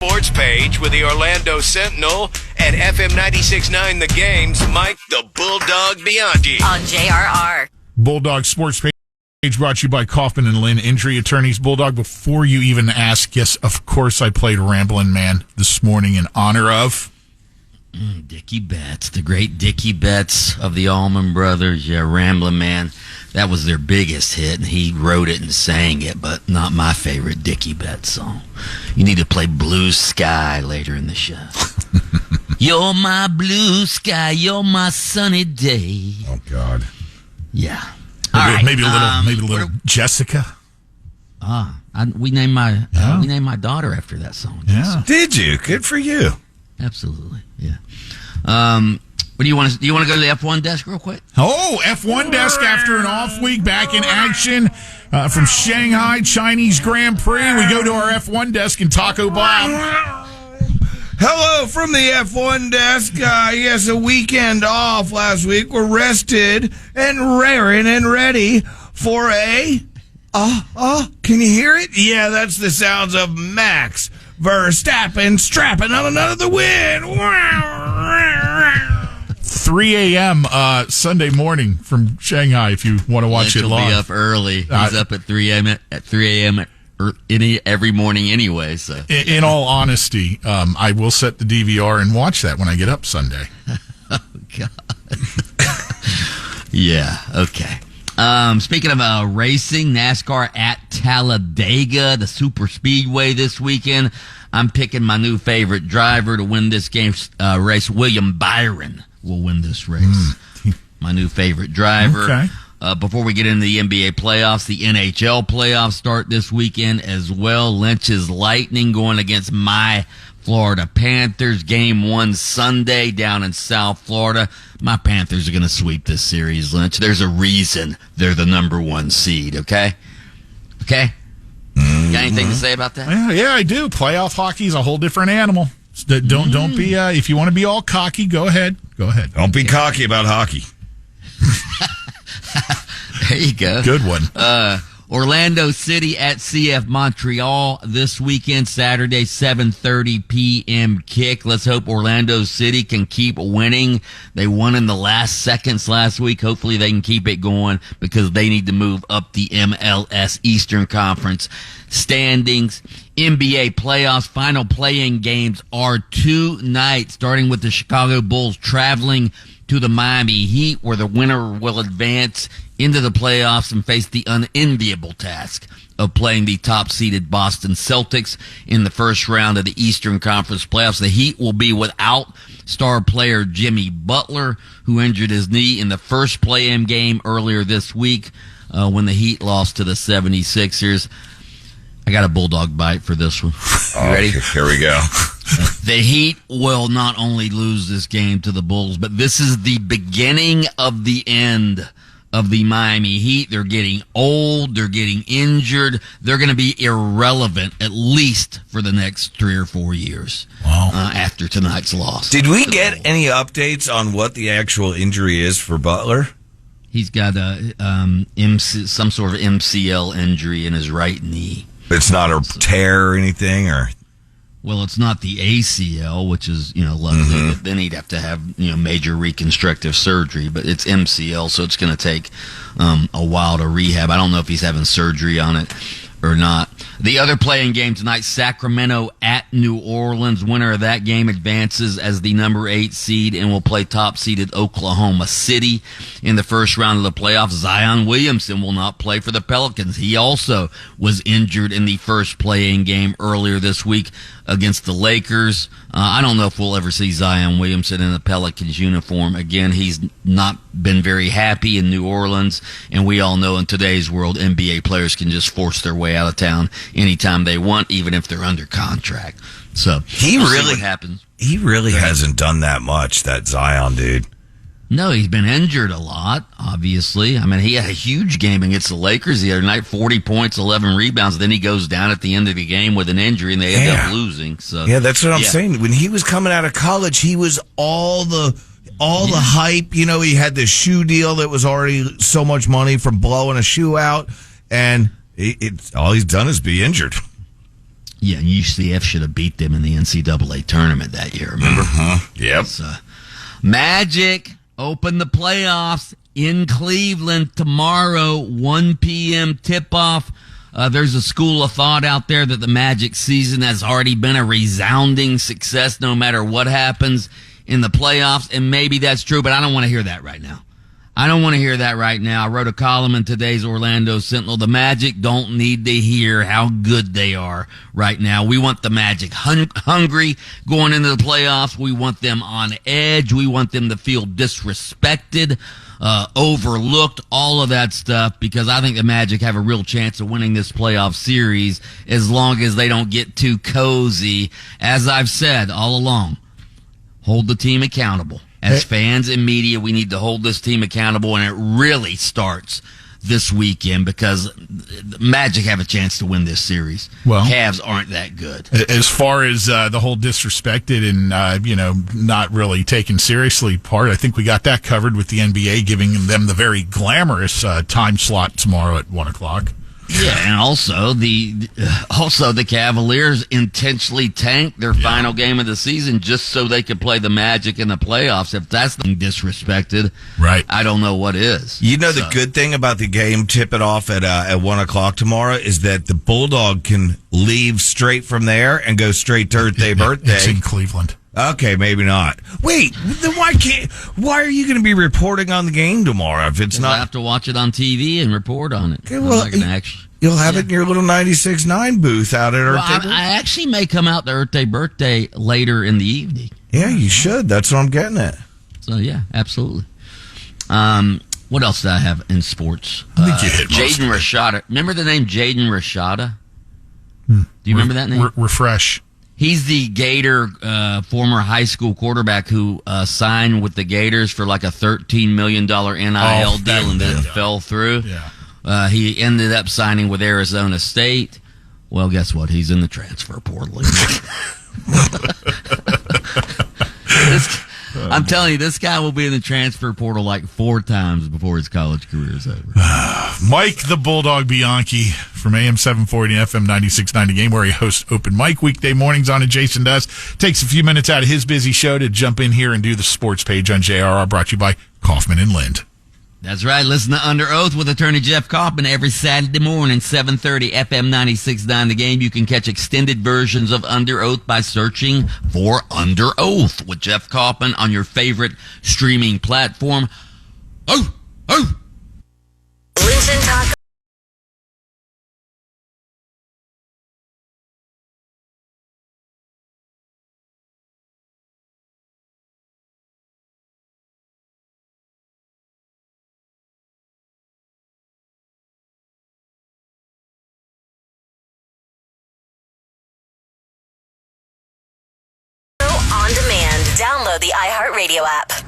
Sports page with the Orlando Sentinel and FM 96.9 The Game's Mike the Bulldog Bianchi on JRR. Bulldog Sports page brought to you by Kaufman and Lynn Injury Attorneys. Bulldog, before you even ask, yes, of course I played Ramblin' Man this morning in honor of Dickie Betts, the great Dickie Betts of the Allman Brothers. Yeah, Ramblin' Man. That was their biggest hit, and he wrote it and sang it, but not my favorite Dickie Betts song. You need to play Blue Sky later in the show. You're my blue sky, you're my sunny day. Oh, God. Yeah. Maybe a little Jessica. We named my daughter after that song. Yeah. Did you? Good for you. Absolutely. Yeah. What do you want to go to the F1 desk real quick? Oh, F1 desk after an off week, back in action from Shanghai Chinese Grand Prix. We go to our F1 desk in Taco Bob. Hello from the F1 desk. Yes, a weekend off last week. We're rested and raring and ready for a... can you hear it? Yeah, that's the sounds of Max Verstappen strapping on another win. 3 a.m. Sunday morning from Shanghai if you want to watch it live. He'll be up early. He's up at 3 a.m. Every morning anyway. So, in all honesty, I will set the DVR and watch that when I get up Sunday. Oh, God. Yeah, okay. Speaking of racing, NASCAR at Talladega, the super speedway this weekend. I'm picking my new favorite driver to win this race. William Byron will win this race. My new favorite driver. Okay. Before we get into the NBA playoffs, the NHL playoffs start this weekend as well. Lynch's Lightning going against my Florida Panthers. Game 1 Sunday down in South Florida. My Panthers are going to sweep this series, Lynch. There's a reason they're the number 1 seed, okay? Okay? Got anything to say about that? Yeah, I do. Playoff hockey is a whole different animal. Don't be, if you want to be all cocky, go ahead. Don't be cocky about hockey. There you go. Good one. Orlando City at CF Montreal this weekend, Saturday, 7:30 p.m. kick. Let's hope Orlando City can keep winning. They won in the last seconds last week. Hopefully they can keep it going because they need to move up the MLS Eastern Conference standings. NBA playoffs, final play-in games are tonight, starting with the Chicago Bulls traveling to the Miami Heat, where the winner will advance into the playoffs and face the unenviable task of playing the top-seeded Boston Celtics in the first round of the Eastern Conference playoffs. The Heat will be without star player Jimmy Butler, who injured his knee in the first play-in game earlier this week when the Heat lost to the 76ers. I got a bulldog bite for this one. You ready? Here we go. The Heat will not only lose this game to the Bulls, but this is the beginning of the end of the Miami Heat. They're getting old. They're getting injured. They're going to be irrelevant at least for the next 3 or 4 years. Wow. After tonight's loss. Did we get any updates on what the actual injury is for Butler? He's got some sort of MCL injury in his right knee. It's not a tear or anything, or? Well, it's not the ACL, which is, lovely. But then he'd have to have, major reconstructive surgery. But it's MCL, so it's going to take a while to rehab. I don't know if he's having surgery on it or not. The other play-in game tonight, Sacramento at New Orleans. Winner of that game advances as the number 8 seed and will play top-seeded Oklahoma City in the first round of the playoffs. Zion Williamson will not play for the Pelicans. He also was injured in the first play-in game earlier this week against the Lakers. I don't know if we'll ever see Zion Williamson in the Pelicans uniform again. He's not been very happy in New Orleans, and we all know in today's world, NBA players can just force their way out of town anytime they want, even if they're under contract. So we'll see what happens. He really hasn't done that much, that Zion dude. No, he's been injured a lot, obviously. I mean, he had a huge game against the Lakers the other night, 40 points, 11 rebounds. Then he goes down at the end of the game with an injury, and they end up losing. So yeah, that's what I'm saying. When he was coming out of college, he was all the hype. He had this shoe deal that was already so much money from blowing a shoe out, and all he's done is be injured. Yeah, and UCF should have beat them in the NCAA tournament that year, remember? Yep. So, Magic open the playoffs in Cleveland tomorrow, 1 p.m. tip-off. There's a school of thought out there that the Magic season has already been a resounding success no matter what happens in the playoffs, and maybe that's true, but I don't want to hear that right now. I wrote a column in today's Orlando Sentinel. The Magic don't need to hear how good they are right now. We want the Magic hungry going into the playoffs. We want them on edge. We want them to feel disrespected, overlooked, all of that stuff, because I think the Magic have a real chance of winning this playoff series as long as they don't get too cozy. As I've said all along, hold the team accountable. As fans and media, we need to hold this team accountable, and it really starts this weekend because the Magic have a chance to win this series. Well, Cavs aren't that good. As far as the whole disrespected and not really taken seriously part, I think we got that covered with the NBA giving them the very glamorous time slot tomorrow at 1:00. Yeah, and also the Cavaliers intentionally tanked their final game of the season just so they could play the Magic in the playoffs. If that's being disrespected, right, I don't know what is. The good thing about the game tipping off at 1:00 tomorrow is that the Bulldog can leave straight from there and go straight to birthday. It's in Cleveland. Okay, maybe not. Wait, then why are you going to be reporting on the game tomorrow if it's not? I have to watch it on TV and report on it. Okay, well, you'll have it in your little 96.9 booth out at Earth Day Birthday. I actually may come out to Earth Day Birthday later in the evening. Yeah, you should. That's what I'm getting at. So, yeah, absolutely. What else did I have in sports? I think you hit most Jaden of it. Rashada. Remember the name Jaden Rashada? Do you remember that name? Refresh. He's the Gator former high school quarterback who signed with the Gators for like a $13 million NIL deal and then it fell through. Yeah. He ended up signing with Arizona State. Well, guess what? He's in the transfer portal. I'm telling you, this guy will be in the transfer portal like 4 times before his college career is over. Mike the Bulldog Bianchi from AM 740 and FM 96.9 Game, where he hosts Open Mic weekday mornings on Adjacent Does. Takes a few minutes out of his busy show to jump in here and do the sports page on JRR, brought to you by Kaufman and Lind. That's right. Listen to Under Oath with attorney Jeff Kaufman every Saturday morning, 7:30, FM 96.9 The Game. You can catch extended versions of Under Oath by searching for Under Oath with Jeff Kaufman on your favorite streaming platform. Oh! Listen, talk. On demand. Download the iHeartRadio app.